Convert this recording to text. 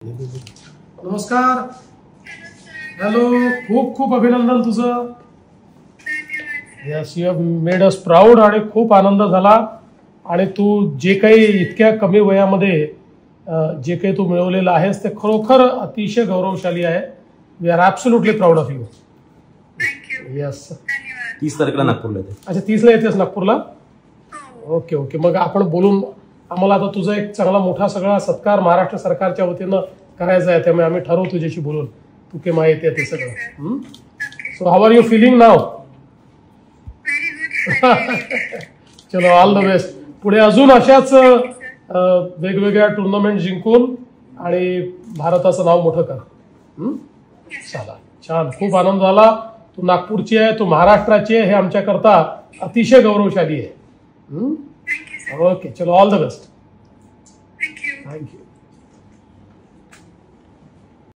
नमस्कार. हॅलो. खूप खूप अभिनंदन तुझं. Yes, you have made us proud. आणि खूप आनंद झाला. आणि तू जे काही इतक्या कमी वयामध्ये जे काही तू मिळवलेलं आहेस ते खरोखर अतिशय गौरवशाली आहे. We are absolutely proud of you. Yes. 30 तारखेला नागपूरला येते. अच्छा, 30ला येतेस नागपूरला. Okay okay. मग आपण बोलून, आम्हाला आता तुझा एक चांगला मोठा सगळा सत्कार महाराष्ट्र सरकारच्या वतीनं करायचा आहे. त्यामुळे आम्ही ठरवू तुझ्याशी बोलून तू केव्हा येते ते सगळं. So how are you feeling now? चलो, ऑल द बेस्ट. पुढे अजून अशाच वेगवेगळ्या टुर्नामेंट जिंकून आणि भारताचं नाव मोठं कर. चला, छान. खूप आनंद झाला. तू नागपूरची आहे, तू महाराष्ट्राची आहे, हे आमच्याकरता अतिशय गौरवशाली आहे. ओके, चलो, ऑल द बेस्ट. थँक्यू.